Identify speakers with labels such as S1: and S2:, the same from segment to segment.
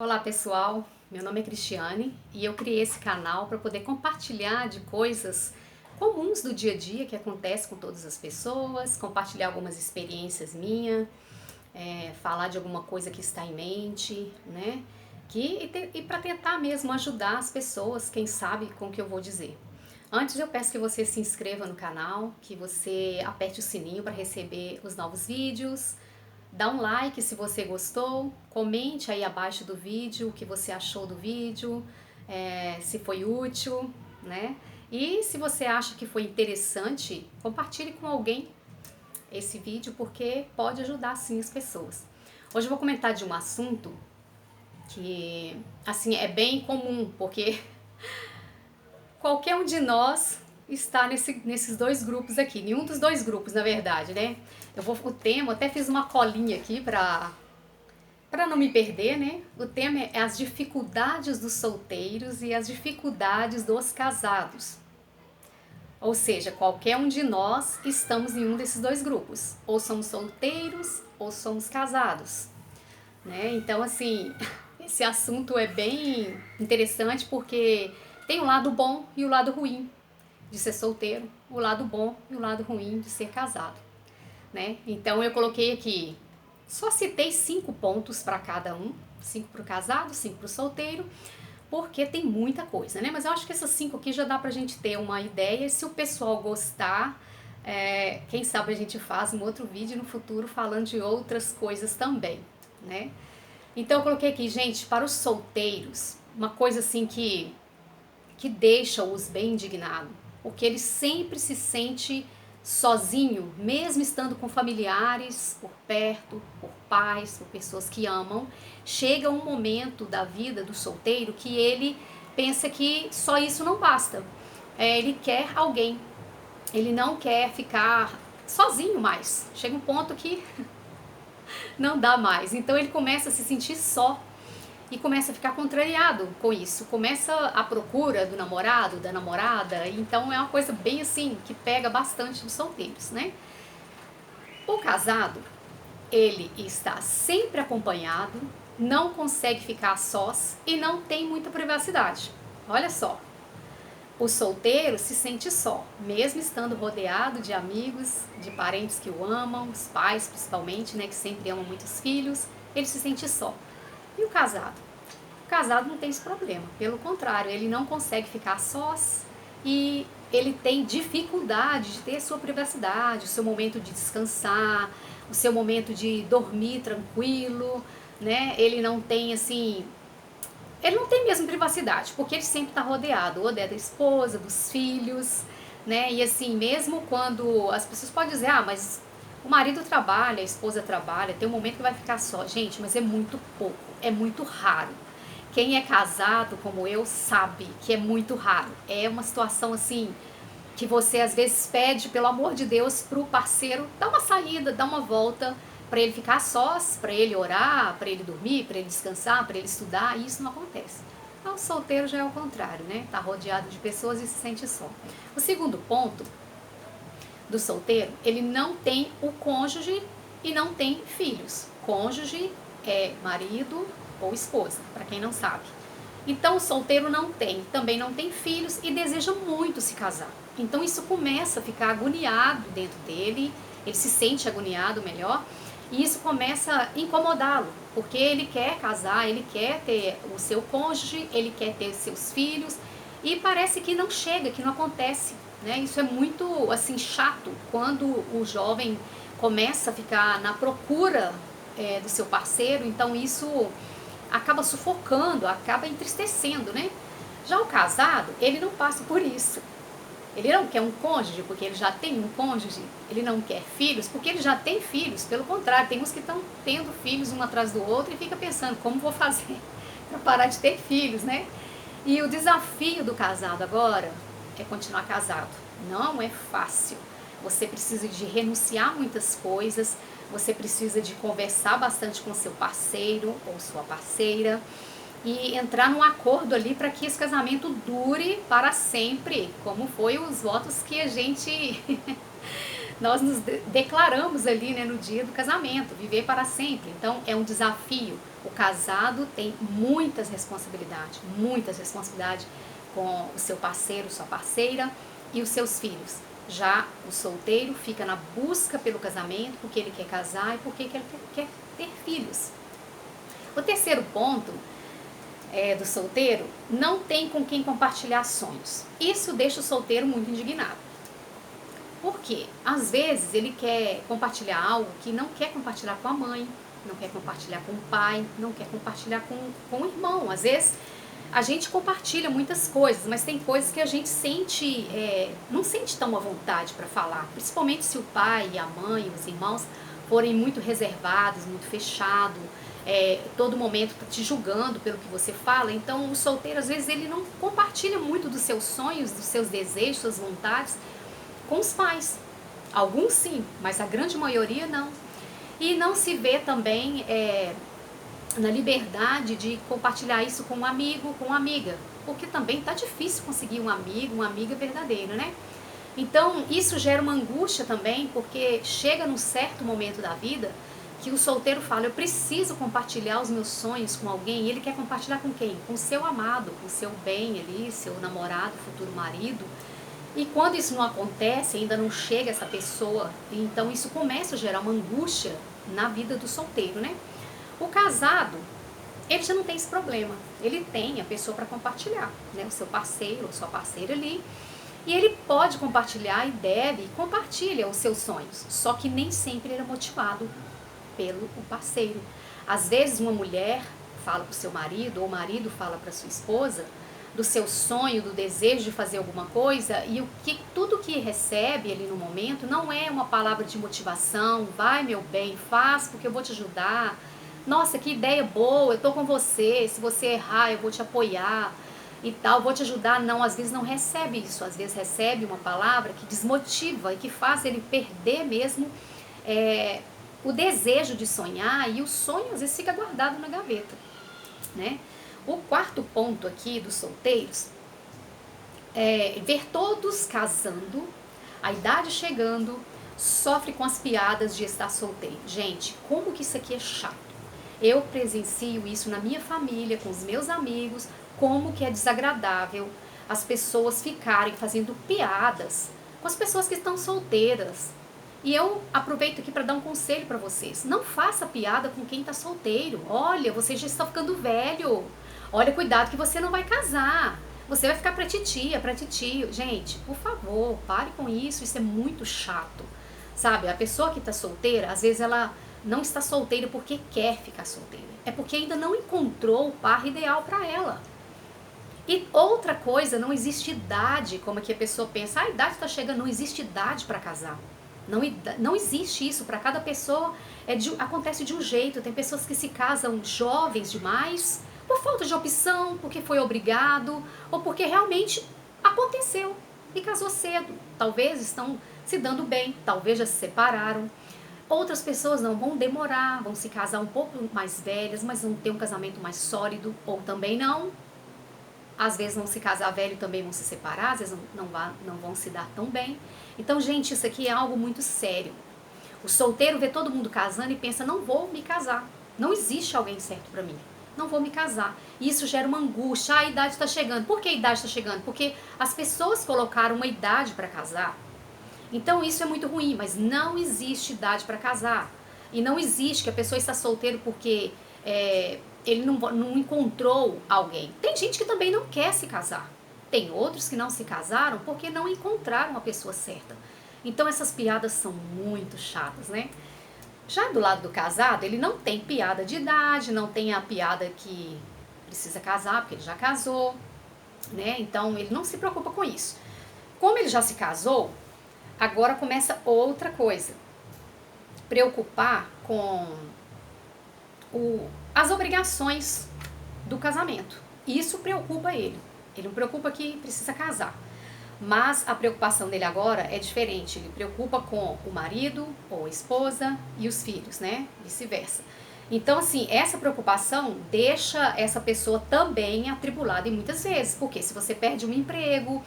S1: Olá pessoal, meu nome é Cristiane e eu criei esse canal para poder compartilhar de coisas comuns do dia a dia que acontecem com todas as pessoas, compartilhar algumas experiências minhas, falar de alguma coisa que está em mente, né? E para tentar mesmo ajudar as pessoas, quem sabe com o que eu vou dizer. Antes eu peço que você se inscreva no canal, que você aperte o sininho para receber os novos vídeos. Dá um like se você gostou, comente aí abaixo do vídeo o que você achou do vídeo, se foi útil, né? E se você acha que foi interessante, compartilhe com alguém esse vídeo porque pode ajudar sim as pessoas. Hoje eu vou comentar de um assunto que assim é bem comum, porque qualquer um de nós está nesses dois grupos aqui, nenhum dos dois grupos na verdade, né? O tema, até fiz uma colinha aqui para não me perder, né? O tema é as dificuldades dos solteiros e as dificuldades dos casados. Ou seja, qualquer um de nós estamos em um desses dois grupos. Ou somos solteiros ou somos casados, né? Então, assim, esse assunto é bem interessante porque tem o lado bom e o lado ruim de ser solteiro, o lado bom e o lado ruim de ser casado, né? Então eu coloquei aqui, só citei 5 pontos para cada um, 5 para o casado, 5 para o solteiro, porque tem muita coisa, né? Mas eu acho que essas 5 aqui já dá pra gente ter uma ideia, e se o pessoal gostar, quem sabe a gente faz um outro vídeo no futuro falando de outras coisas também, né? Então eu coloquei aqui, gente, para os solteiros, uma coisa assim que deixa-os bem indignados, porque ele sempre se sente sozinho, mesmo estando com familiares por perto, por pais, por pessoas que amam. Chega um momento da vida do solteiro que ele pensa que só isso não basta. Ele quer alguém, ele não quer ficar sozinho mais. Chega um ponto que não dá mais, então ele começa a se sentir só e começa a ficar contrariado com isso, começa a procura do namorado, da namorada, então é uma coisa bem assim, que pega bastante os solteiros, né? O casado, ele está sempre acompanhado, não consegue ficar sós e não tem muita privacidade. Olha só, o solteiro se sente só, mesmo estando rodeado de amigos, de parentes que o amam, os pais principalmente, né, que sempre amam muitos filhos, ele se sente só. E o casado? O casado não tem esse problema, pelo contrário, ele não consegue ficar sós e ele tem dificuldade de ter sua privacidade, o seu momento de descansar, o seu momento de dormir tranquilo, né? Ele não tem assim, ele não tem mesmo privacidade, porque ele sempre está rodeado, ou da esposa, dos filhos, né? E assim, mesmo quando as pessoas podem dizer, ah, mas o marido trabalha, a esposa trabalha, tem um momento que vai ficar só. Gente, mas é muito pouco, é muito raro. Quem é casado como eu sabe que é muito raro. É uma situação assim que você às vezes pede, pelo amor de Deus, pro parceiro dar uma saída, dar uma volta, para ele ficar sós, para ele orar, para ele dormir, para ele descansar, para ele estudar, e isso não acontece. Então, o solteiro já é o contrário, né? Tá rodeado de pessoas e se sente só. O segundo ponto do solteiro, ele não tem o cônjuge e não tem filhos. Cônjuge é marido ou esposa, para quem não sabe. Então o solteiro não tem, também não tem filhos e deseja muito se casar. Então isso começa a ficar agoniado dentro dele, ele se sente agoniado, melhor, e isso começa a incomodá-lo, porque ele quer casar, ele quer ter o seu cônjuge, ele quer ter os seus filhos, e parece que não chega, que não acontece, né? Isso é muito assim chato quando o jovem começa a ficar na procura do seu parceiro, então isso acaba sufocando, acaba entristecendo, né? Já o casado, ele não passa por isso. Ele não quer um cônjuge porque ele já tem um cônjuge, ele não quer filhos porque ele já tem filhos, pelo contrário, tem uns que estão tendo filhos um atrás do outro e fica pensando, como vou fazer para parar de ter filhos, né? E o desafio do casado agora é continuar casado. Não é fácil. Você precisa de renunciar a muitas coisas, você precisa de conversar bastante com seu parceiro ou sua parceira e entrar num acordo ali para que esse casamento dure para sempre, como foi os votos que a gente nós nos declaramos ali, né, no dia do casamento, viver para sempre. Então é um desafio. O casado tem muitas responsabilidades com o seu parceiro, sua parceira e os seus filhos. Já o solteiro fica na busca pelo casamento, porque ele quer casar e porque ele quer ter filhos. O terceiro ponto do solteiro: não tem com quem compartilhar sonhos. Isso deixa o solteiro muito indignado. Por quê? Às vezes ele quer compartilhar algo que não quer compartilhar com a mãe, não quer compartilhar com o pai, não quer compartilhar com o irmão. Às vezes a gente compartilha muitas coisas, mas tem coisas que a gente não sente tão à vontade para falar. Principalmente se o pai, a mãe, os irmãos forem muito reservados, muito fechados, todo momento te julgando pelo que você fala. Então o solteiro, às vezes, ele não compartilha muito dos seus sonhos, dos seus desejos, suas vontades com os pais. Alguns sim, mas a grande maioria não. E não se vê também na liberdade de compartilhar isso com um amigo, com uma amiga, porque também tá difícil conseguir um amigo, uma amiga verdadeira, né? Então isso gera uma angústia também, porque chega num certo momento da vida que o solteiro fala: eu preciso compartilhar os meus sonhos com alguém. E ele quer compartilhar com quem? Com o seu amado, com o seu bem ali, seu namorado, futuro marido. E quando isso não acontece, ainda não chega essa pessoa, então isso começa a gerar uma angústia na vida do solteiro, né? O casado, ele já não tem esse problema. Ele tem a pessoa para compartilhar, né? O seu parceiro ou sua parceira ali. E ele pode compartilhar e compartilha os seus sonhos. Só que nem sempre ele é motivado pelo parceiro. Às vezes uma mulher fala para o seu marido, ou o marido fala para sua esposa do seu sonho, do desejo de fazer alguma coisa, e tudo que recebe ali no momento não é uma palavra de motivação: vai meu bem, faz porque eu vou te ajudar, nossa, que ideia boa, eu tô com você, se você errar eu vou te apoiar e tal, vou te ajudar. Não, às vezes não recebe isso, às vezes recebe uma palavra que desmotiva e que faz ele perder mesmo o desejo de sonhar, e o sonho às vezes fica guardado na gaveta, né? O quarto ponto aqui dos solteiros é ver todos casando, a idade chegando, sofre com as piadas de estar solteiro. Gente, como que isso aqui é chato. Eu presencio isso na minha família, com os meus amigos, como que é desagradável as pessoas ficarem fazendo piadas com as pessoas que estão solteiras. E eu aproveito aqui para dar um conselho para vocês: não faça piada com quem está solteiro. Olha, você já está ficando velho. Olha, cuidado que você não vai casar. Você vai ficar pra titia, pra titio. Gente, por favor, pare com isso. Isso é muito chato. Sabe, a pessoa que está solteira, às vezes ela não está solteira porque quer ficar solteira. É porque ainda não encontrou o par ideal para ela. E outra coisa, não existe idade, como é que a pessoa pensa: a idade está chegando. Não existe idade para casar. Não existe isso. Para cada pessoa acontece de um jeito. Tem pessoas que se casam jovens demais, por falta de opção, porque foi obrigado, ou porque realmente aconteceu e casou cedo. Talvez estão se dando bem, talvez já se separaram. Outras pessoas não, vão demorar, vão se casar um pouco mais velhas, mas vão ter um casamento mais sólido, ou também não. Às vezes vão se casar velho e também vão se separar, às vezes não vão se dar tão bem. Então, gente, isso aqui é algo muito sério. O solteiro vê todo mundo casando e pensa: não vou me casar, não existe alguém certo para mim, não vou me casar. E isso gera uma angústia: a idade está chegando. Por que a idade está chegando? Porque as pessoas colocaram uma idade para casar. Então isso é muito ruim, mas não existe idade para casar. E não existe que a pessoa está solteira porque ele não encontrou alguém. Tem gente que também não quer se casar. Tem outros que não se casaram porque não encontraram a pessoa certa. Então essas piadas são muito chatas, né? Já do lado do casado, ele não tem piada de idade, não tem a piada que precisa casar, porque ele já casou, né? Então ele não se preocupa com isso. Como ele já se casou, agora começa outra coisa: preocupar com as obrigações do casamento. Isso preocupa ele. Ele não preocupa que precisa casar. Mas a preocupação dele agora é diferente. Ele preocupa com o marido ou a esposa e os filhos, né? Vice-versa. Então, assim, essa preocupação deixa essa pessoa também atribulada, e muitas vezes, porque se você perde um emprego,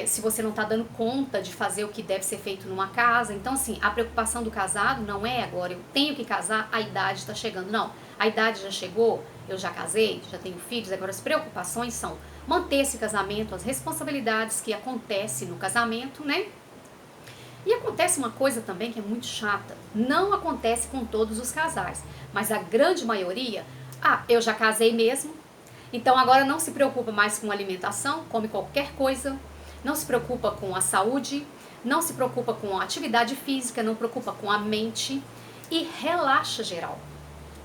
S1: se você não está dando conta de fazer o que deve ser feito numa casa. Então, assim, a preocupação do casado não é agora, eu tenho que casar, a idade está chegando. Não, a idade já chegou, eu já casei, já tenho filhos, agora as preocupações são manter esse casamento, as responsabilidades que acontecem no casamento, né? E acontece uma coisa também que é muito chata, não acontece com todos os casais, mas a grande maioria, eu já casei mesmo, então agora não se preocupa mais com alimentação, come qualquer coisa, não se preocupa com a saúde, não se preocupa com a atividade física, não se preocupa com a mente e relaxa geral.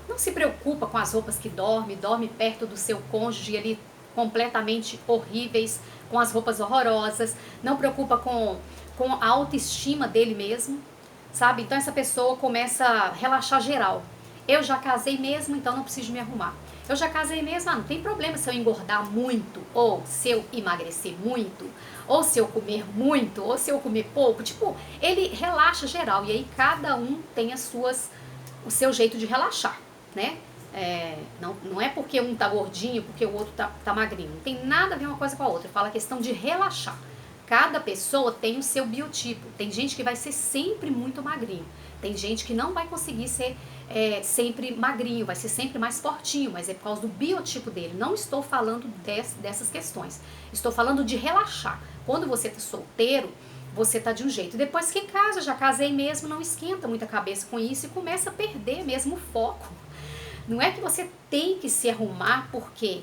S1: Não se preocupa com as roupas que dorme perto do seu cônjuge ali completamente horríveis, com as roupas horrorosas, não preocupa com a autoestima dele mesmo, sabe? Então essa pessoa começa a relaxar geral. Eu já casei mesmo, então não preciso me arrumar. Eu já casei mesmo, não tem problema se eu engordar muito, ou se eu emagrecer muito, ou se eu comer muito, ou se eu comer pouco. Tipo, ele relaxa geral, e aí cada um tem o seu jeito de relaxar, né? Não é porque um tá gordinho, porque o outro tá magrinho. Não tem nada a ver uma coisa com a outra. Fala a questão de relaxar. Cada pessoa tem o seu biotipo. Tem gente que vai ser sempre muito magrinho. Tem gente que não vai conseguir ser sempre magrinho, vai ser sempre mais fortinho, mas é por causa do biotipo dele. Não estou falando dessas questões. Estou falando de relaxar. Quando você tá solteiro, você tá de um jeito. Depois que casa, já casei mesmo, não esquenta muita cabeça com isso e começa a perder mesmo o foco. Não é que você tem que se arrumar porque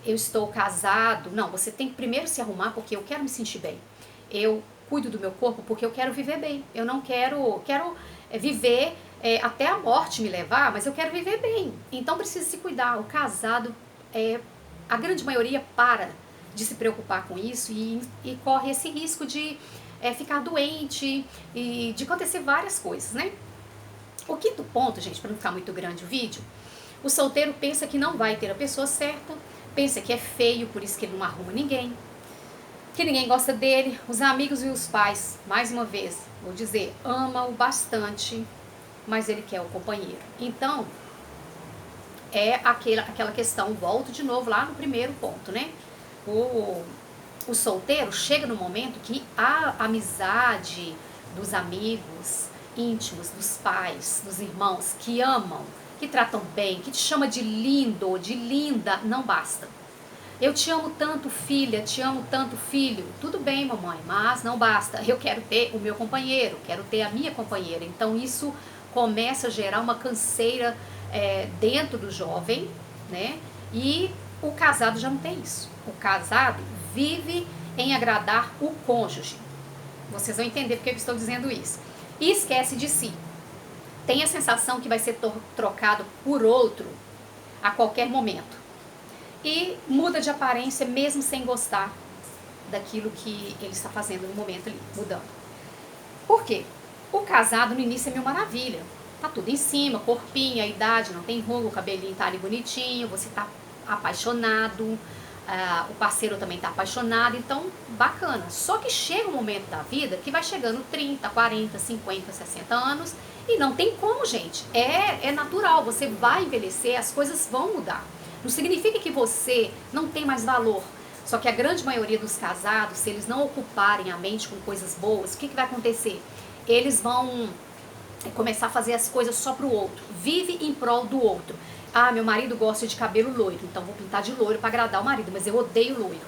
S1: eu estou casado. Não, você tem que primeiro se arrumar porque eu quero me sentir bem. Eu cuido do meu corpo porque eu quero viver bem. Eu não quero viver até a morte me levar, mas eu quero viver bem. Então precisa se cuidar. O casado, a grande maioria para de se preocupar com isso e corre esse risco de ficar doente e de acontecer várias coisas, né? O quinto ponto, gente, para não ficar muito grande o vídeo, o solteiro pensa que não vai ter a pessoa certa, pensa que é feio, por isso que ele não arruma ninguém, que ninguém gosta dele, os amigos e os pais, mais uma vez, vou dizer, ama-o bastante, mas ele quer o companheiro. Então, é aquela questão, volto de novo lá no primeiro ponto, né? O solteiro chega no momento que a amizade dos amigos íntimos, dos pais, dos irmãos que amam, que tratam bem, que te chama de lindo, de linda, não basta. Eu te amo tanto, filha, te amo tanto, filho. Tudo bem, mamãe, mas não basta. Eu quero ter o meu companheiro, quero ter a minha companheira. Então isso começa a gerar uma canseira dentro do jovem, né? E o casado já não tem isso. O casado vive em agradar o cônjuge. Vocês vão entender porque eu estou dizendo isso. E esquece de si. Tem a sensação que vai ser trocado por outro a qualquer momento. E muda de aparência mesmo sem gostar daquilo que ele está fazendo no momento ali, mudando. Por quê? O casado no início é mil maravilha. Tá tudo em cima, corpinho, a idade, não tem ruga, o cabelinho tá ali bonitinho, você tá apaixonado, o parceiro também tá apaixonado, então bacana. Só que chega um momento da vida que vai chegando 30, 40, 50, 60 anos e não tem como, gente. É natural, você vai envelhecer, as coisas vão mudar. Não significa que você não tem mais valor. Só que a grande maioria dos casados, se eles não ocuparem a mente com coisas boas, o que vai acontecer? Eles vão começar a fazer as coisas só pro outro. Vive em prol do outro. Meu marido gosta de cabelo loiro, então vou pintar de loiro para agradar o marido, mas eu odeio loiro.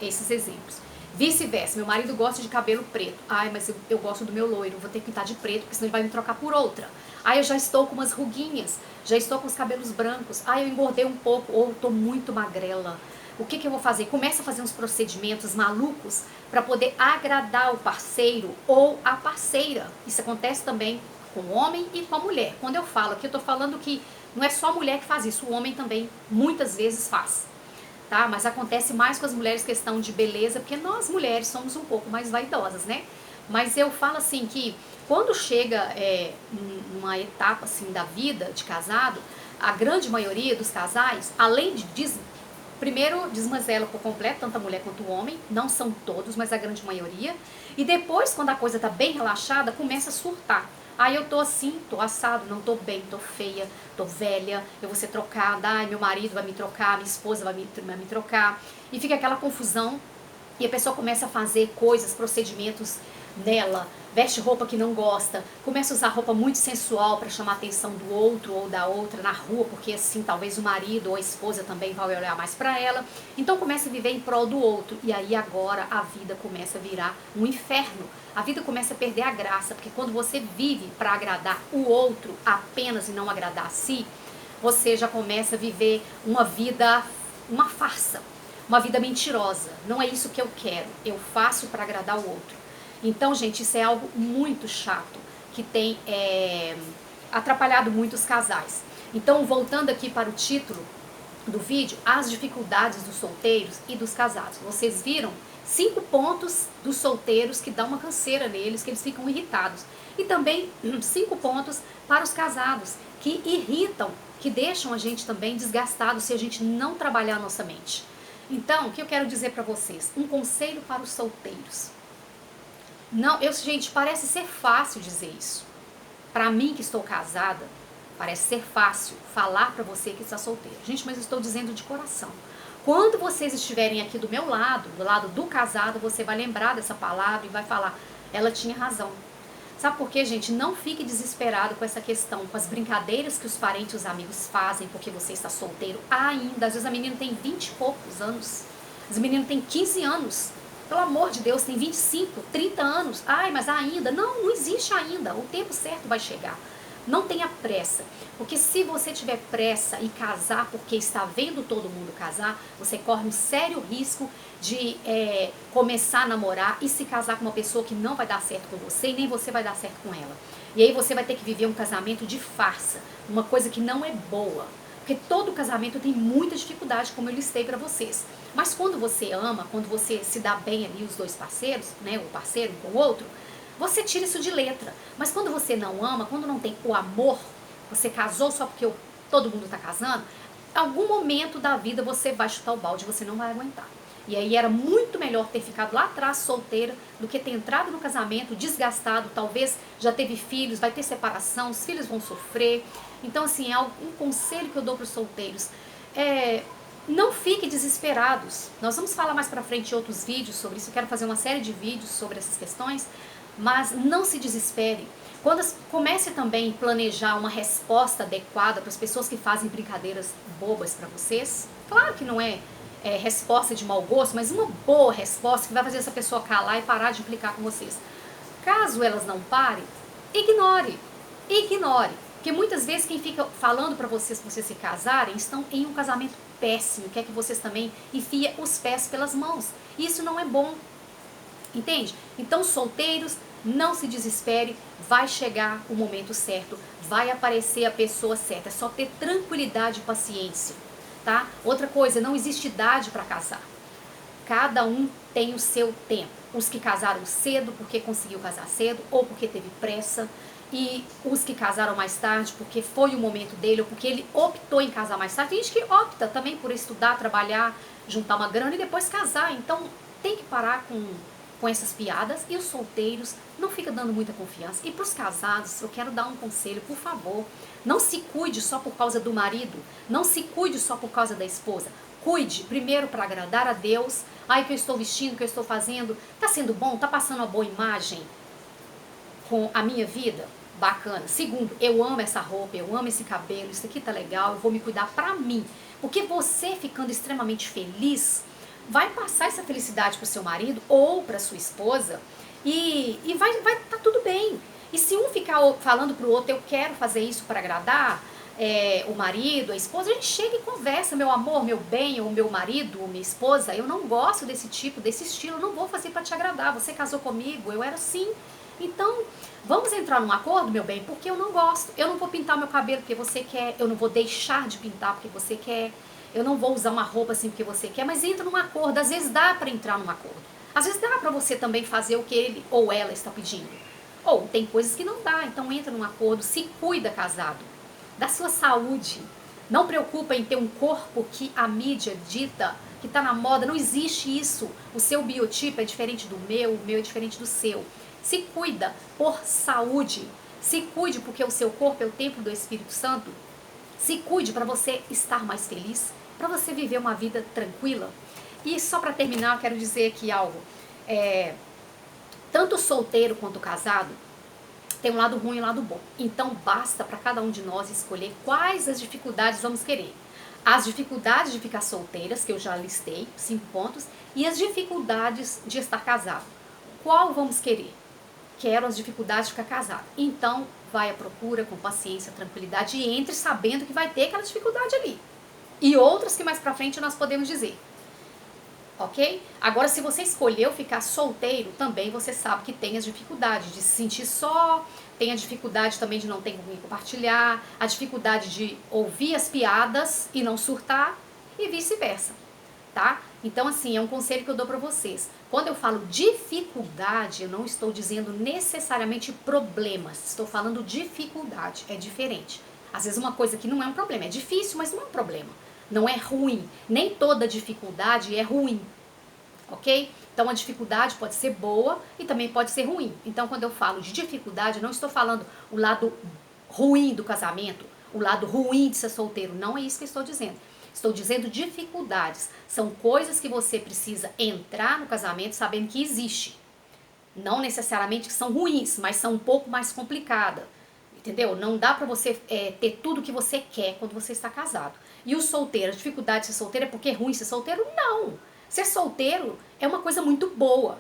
S1: Esses exemplos. Vice-versa, meu marido gosta de cabelo preto. Mas eu gosto do meu loiro, vou ter que pintar de preto, porque senão ele vai me trocar por outra. Eu já estou com umas ruguinhas, já estou com os cabelos brancos. Eu engordei um pouco, ou estou muito magrela. O que eu vou fazer? Começa a fazer uns procedimentos malucos para poder agradar o parceiro ou a parceira. Isso acontece também com o homem e com a mulher. Quando eu falo aqui, eu estou falando que não é só a mulher que faz isso, o homem também muitas vezes faz. Tá? Mas acontece mais com as mulheres questão de beleza, porque nós mulheres somos um pouco mais vaidosas, né? Mas eu falo assim que quando chega numa etapa assim da vida de casado, a grande maioria dos casais, além de primeiro desmazela por completo, tanto a mulher quanto o homem, não são todos, mas a grande maioria, e depois quando a coisa tá bem relaxada, começa a surtar. Eu tô assim, tô assado, não tô bem, tô feia, tô velha, eu vou ser trocada, meu marido vai me trocar, minha esposa vai me trocar, e fica aquela confusão, e a pessoa começa a fazer coisas, procedimentos nela, veste roupa que não gosta, começa a usar roupa muito sensual para chamar a atenção do outro ou da outra na rua, porque assim talvez o marido ou a esposa também vai olhar mais para ela. Então começa a viver em prol do outro, e aí agora a vida começa a virar um inferno. A vida começa a perder a graça, porque quando você vive para agradar o outro apenas e não agradar a si, você já começa a viver uma vida, uma farsa, uma vida mentirosa. Não é isso que eu quero, eu faço para agradar o outro. Então, gente, isso é algo muito chato, que tem atrapalhado muitos casais. Então, voltando aqui para o título do vídeo, as dificuldades dos solteiros e dos casados. Vocês viram 5 pontos dos solteiros que dão uma canseira neles, que eles ficam irritados. E também 5 pontos para os casados, que irritam, que deixam a gente também desgastado se a gente não trabalhar a nossa mente. Então, o que eu quero dizer para vocês? Um conselho para os solteiros. Não, gente, parece ser fácil dizer isso. Para mim que estou casada, parece ser fácil falar para você que está solteiro. Gente, mas eu estou dizendo de coração. Quando vocês estiverem aqui do meu lado, do lado do casado, você vai lembrar dessa palavra e vai falar, ela tinha razão. Sabe por quê, gente? Não fique desesperado com essa questão, com as brincadeiras que os parentes e os amigos fazem porque você está solteiro ainda. Às vezes a menina tem 20 e poucos anos, as meninas têm 15 anos. Pelo amor de Deus, tem 25, 30 anos. Ai, mas ainda. Não, não existe ainda. O tempo certo vai chegar. Não tenha pressa. Porque se você tiver pressa e casar porque está vendo todo mundo casar, você corre um sério risco de começar a namorar e se casar com uma pessoa que não vai dar certo com você e nem você vai dar certo com ela. E aí você vai ter que viver um casamento de farsa. Uma coisa que não é boa. Porque todo casamento tem muita dificuldade, como eu listei para vocês. Mas quando você ama, quando você se dá bem ali, os dois parceiros, né, o parceiro com o outro, você tira isso de letra. Mas quando você não ama, quando não tem o amor, você casou só porque todo mundo está casando, em algum momento da vida você vai chutar o balde, você não vai aguentar. E aí era muito melhor ter ficado lá atrás solteira do que ter entrado no casamento desgastado, talvez já teve filhos, vai ter separação, os filhos vão sofrer. Então assim, é um conselho que eu dou para os solteiros. Não fiquem desesperados. Nós vamos falar mais pra frente em outros vídeos sobre isso. Eu quero fazer uma série de vídeos sobre essas questões. Mas não se desespere. Comece também a planejar uma resposta adequada para as pessoas que fazem brincadeiras bobas para vocês. Claro que não é resposta de mau gosto, mas uma boa resposta que vai fazer essa pessoa calar e parar de implicar com vocês. Caso elas não parem, ignore. Ignore. Porque muitas vezes quem fica falando para vocês se casarem estão em um casamento péssimo, quer que vocês também enfiem os pés pelas mãos. Isso não é bom. Entende? Então, solteiros, não se desespere, vai chegar o momento certo, vai aparecer a pessoa certa, é só ter tranquilidade e paciência, tá? Outra coisa, não existe idade para casar. Cada um tem o seu tempo. Os que casaram cedo porque conseguiu casar cedo ou porque teve pressa, e os que casaram mais tarde porque foi o momento dele ou porque ele optou em casar mais tarde. Tem gente que opta também por estudar, trabalhar, juntar uma grana e depois casar. Então tem que parar com essas piadas. E os solteiros, não fica dando muita confiança. E para os casados, eu quero dar um conselho, por favor. Não se cuide só por causa do marido, não se cuide só por causa da esposa. Cuide primeiro para agradar a Deus. Ai, o que eu estou vestindo, o que eu estou fazendo, tá sendo bom? Tá passando uma boa imagem com a minha vida? Bacana. Segundo, eu amo essa roupa, eu amo esse cabelo, isso aqui tá legal, eu vou me cuidar pra mim. Porque você ficando extremamente feliz, vai passar essa felicidade pro seu marido ou pra sua esposa e vai tá tudo bem. E se um ficar falando pro outro, eu quero fazer isso para agradar o marido, a esposa, a gente chega e conversa, meu amor, meu bem, ou meu marido, ou minha esposa, eu não gosto desse tipo, desse estilo, eu não vou fazer para te agradar, você casou comigo, eu era assim. Então, vamos entrar num acordo, meu bem, porque eu não gosto. Eu não vou pintar meu cabelo porque você quer, eu não vou deixar de pintar porque você quer, eu não vou usar uma roupa assim porque você quer, mas entra num acordo. Às vezes dá para entrar num acordo. Às vezes dá para você também fazer o que ele ou ela está pedindo. Ou tem coisas que não dá, então entra num acordo, se cuida, casado, da sua saúde. Não preocupa em ter um corpo que a mídia dita, que está na moda, não existe isso. O seu biotipo é diferente do meu, o meu é diferente do seu. Se cuida por saúde, se cuide porque o seu corpo é o templo do Espírito Santo, se cuide para você estar mais feliz, para você viver uma vida tranquila. E só para terminar, eu quero dizer aqui algo. Tanto o solteiro quanto o casado tem um lado ruim e um lado bom. Então basta para cada um de nós escolher quais as dificuldades vamos querer. As dificuldades de ficar solteiras, que eu já listei, 5 pontos, e as dificuldades de estar casado. Qual vamos querer? Quero as dificuldades de ficar casado. Então vai à procura com paciência, tranquilidade e entre sabendo que vai ter aquela dificuldade ali. E outras que mais pra frente nós podemos dizer. Ok? Agora, se você escolheu ficar solteiro, também você sabe que tem as dificuldades de se sentir só, tem a dificuldade também de não ter com quem compartilhar, a dificuldade de ouvir as piadas e não surtar, e vice-versa, tá? Então, assim, é um conselho que eu dou pra vocês. Quando eu falo dificuldade, eu não estou dizendo necessariamente problemas, estou falando dificuldade, é diferente. Às vezes uma coisa que não é um problema, é difícil, mas não é um problema. Não é ruim, nem toda dificuldade é ruim, ok? Então a dificuldade pode ser boa e também pode ser ruim. Então quando eu falo de dificuldade, eu não estou falando o lado ruim do casamento, o lado ruim de ser solteiro, não é isso que eu estou dizendo. Estou dizendo dificuldades, são coisas que você precisa entrar no casamento sabendo que existe. Não necessariamente que são ruins, mas são um pouco mais complicadas. Entendeu? Não dá pra você ter tudo que você quer quando você está casado. E o solteiro, a dificuldade de ser solteiro é porque é ruim ser solteiro? Não. Ser solteiro é uma coisa muito boa,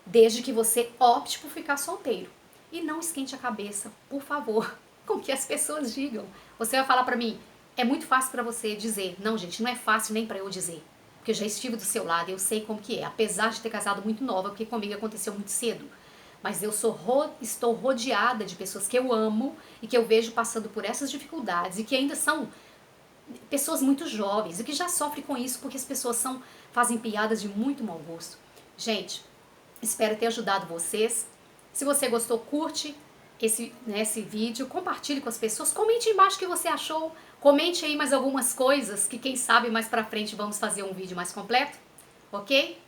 S1: desde que você opte por ficar solteiro. E não esquente a cabeça, por favor, com o que as pessoas digam. Você vai falar pra mim, é muito fácil pra você dizer. Não, gente, não é fácil nem pra eu dizer. Porque eu já estive do seu lado e eu sei como que é. Apesar de ter casado muito nova, porque comigo aconteceu muito cedo. Mas eu estou rodeada de pessoas que eu amo e que eu vejo passando por essas dificuldades e que ainda são pessoas muito jovens e que já sofrem com isso porque as pessoas fazem piadas de muito mau gosto. Gente, espero ter ajudado vocês. Se você gostou, curte esse vídeo, compartilhe com as pessoas, comente embaixo o que você achou, comente aí mais algumas coisas que quem sabe mais pra frente vamos fazer um vídeo mais completo, ok?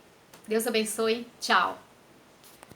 S1: Deus abençoe, tchau!